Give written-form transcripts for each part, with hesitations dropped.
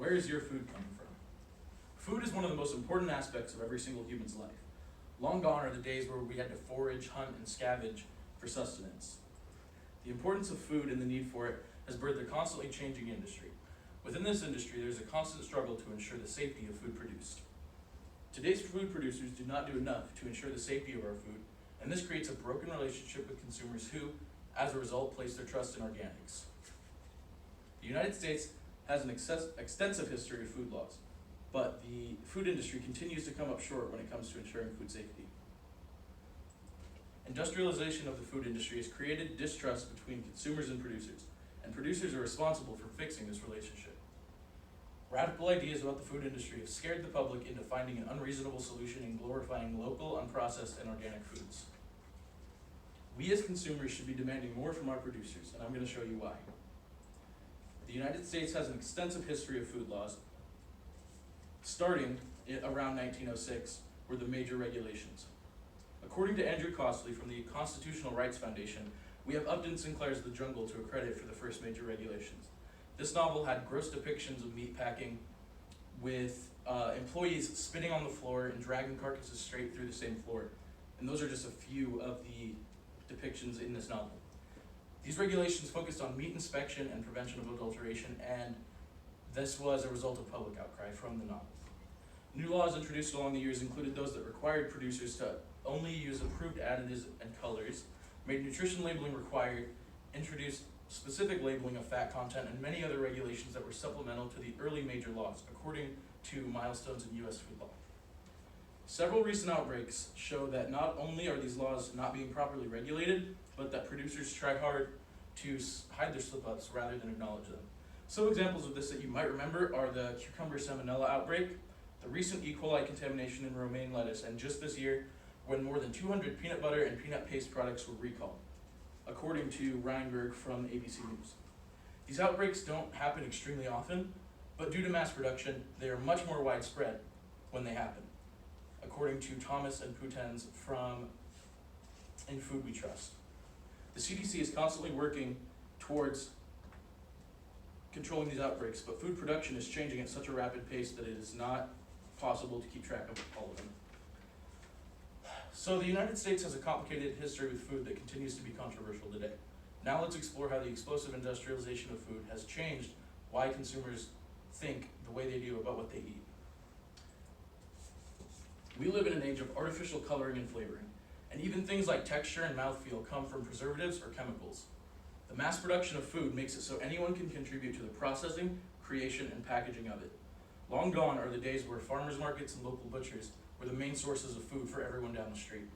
where is your food coming from? Food is one of the most important aspects of every single human's life. Long gone are the days where we had to forage, hunt, and scavenge for sustenance. The importance of food and the need for it has birthed a constantly changing industry. Within this industry, there's a constant struggle to ensure the safety of food produced. Today's food producers do not do enough to ensure the safety of our food, and this creates a broken relationship with consumers who, as a result, place their trust in organics. The United States has an extensive history of food laws, but the food industry continues to come up short when it comes to ensuring food safety. Industrialization of the food industry has created distrust between consumers and producers are responsible for fixing this relationship. Radical ideas about the food industry have scared the public into finding an unreasonable solution in glorifying local, unprocessed, and organic foods. We as consumers should be demanding more from our producers, and I'm going to show you why. The United States has an extensive history of food laws. Starting around 1906 were the major regulations. According to Andrew Costley from the Constitutional Rights Foundation, we have Upton Sinclair's The Jungle to a credit for the first major regulations. This novel had gross depictions of meat packing with employees spitting on the floor and dragging carcasses straight through the same floor. And those are just a few of the depictions in this novel. These regulations focused on meat inspection and prevention of adulteration, and this was a result of public outcry from the novel. New laws introduced along the years included those that required producers to only use approved additives and colors, made nutrition labeling required, introduced specific labeling of fat content, and many other regulations that were supplemental to the early major laws, according to milestones in U.S. food law. Several recent outbreaks show that not only are these laws not being properly regulated, but that producers try hard to hide their slip-ups rather than acknowledge them. Some examples of this that you might remember are the cucumber salmonella outbreak, the recent E. coli contamination in romaine lettuce, and just this year, when more than 200 peanut butter and peanut paste products were recalled, according to Reinberg from ABC News. These outbreaks don't happen extremely often, but due to mass production, they are much more widespread when they happen, according to Thomas and Putenz from In Food We Trust. The CDC is constantly working towards controlling these outbreaks, but food production is changing at such a rapid pace that it is not possible to keep track of all of them. So the United States has a complicated history with food that continues to be controversial today. Now let's explore how the explosive industrialization of food has changed why consumers think the way they do about what they eat. We live in an age of artificial coloring and flavoring, and even things like texture and mouthfeel come from preservatives or chemicals. The mass production of food makes it so anyone can contribute to the processing, creation, and packaging of it. Long gone are the days where farmers markets and local butchers were the main sources of food for everyone down the street.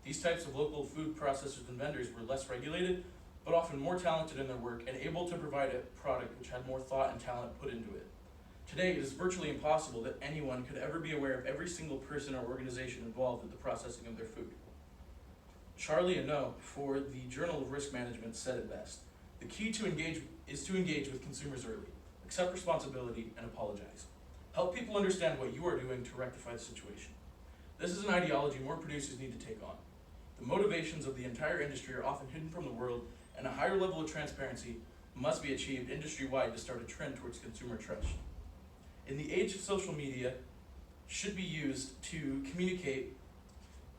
These types of local food processors and vendors were less regulated, but often more talented in their work and able to provide a product which had more thought and talent put into it. Today, it is virtually impossible that anyone could ever be aware of every single person or organization involved in the processing of their food. Charlie Eno for the Journal of Risk Management said it best: "The key to engage with consumers early, accept responsibility, and apologize. Help people understand what you are doing to rectify the situation." This is an ideology more producers need to take on. The motivations of the entire industry are often hidden from the world, and a higher level of transparency must be achieved industry-wide to start a trend towards consumer trust. In the age of social media, should be used to communicate,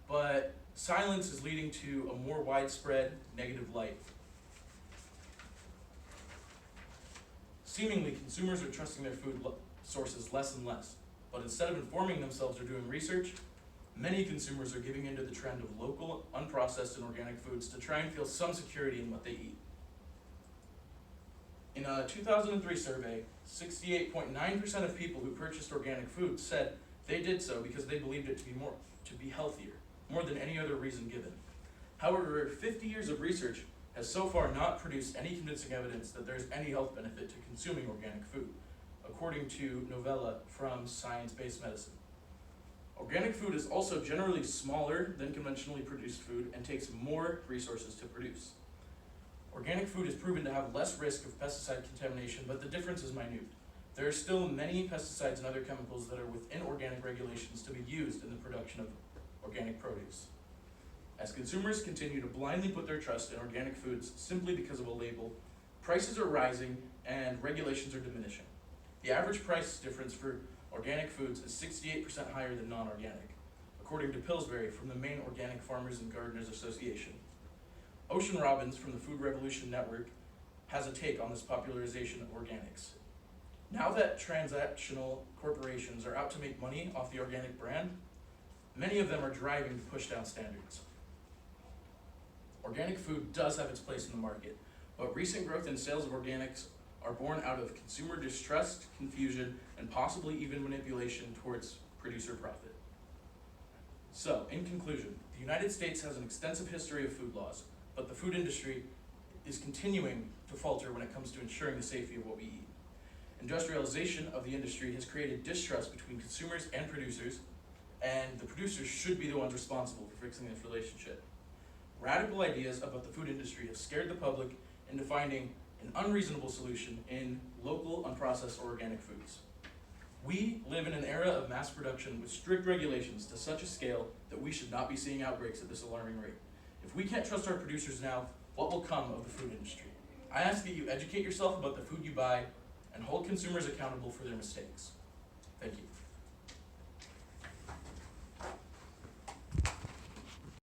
but silence is leading to a more widespread negative light. Seemingly, consumers are trusting their food sources less and less, but instead of informing themselves or doing research, many consumers are giving into the trend of local, unprocessed, and organic foods to try and feel some security in what they eat. In a 2003 survey, 68.9% of people who purchased organic food said they did so because they believed it to be healthier, more than any other reason given. However, 50 years of research has so far not produced any convincing evidence that there's any health benefit to consuming organic food, according to Novella from Science-Based Medicine. Organic food is also generally smaller than conventionally produced food and takes more resources to produce. Organic food is proven to have less risk of pesticide contamination, but the difference is minute. There are still many pesticides and other chemicals that are within organic regulations to be used in the production of organic produce. As consumers continue to blindly put their trust in organic foods simply because of a label, prices are rising and regulations are diminishing. The average price difference for organic foods is 68% higher than non-organic, according to Pillsbury from the Maine Organic Farmers and Gardeners Association. Ocean Robbins from the Food Revolution Network has a take on this popularization of organics. Now that transactional corporations are out to make money off the organic brand, many of them are driving to push down standards. Organic food does have its place in the market, but recent growth in sales of organics are born out of consumer distrust, confusion, and possibly even manipulation towards producer profit. So, in conclusion, the United States has an extensive history of food laws, but the food industry is continuing to falter when it comes to ensuring the safety of what we eat. Industrialization of the industry has created distrust between consumers and producers, and the producers should be the ones responsible for fixing this relationship. Radical ideas about the food industry have scared the public into finding an unreasonable solution in local, unprocessed, or organic foods. We live in an era of mass production with strict regulations to such a scale that we should not be seeing outbreaks at this alarming rate. If we can't trust our producers now, what will come of the food industry? I ask that you educate yourself about the food you buy and hold consumers accountable for their mistakes. Thank you.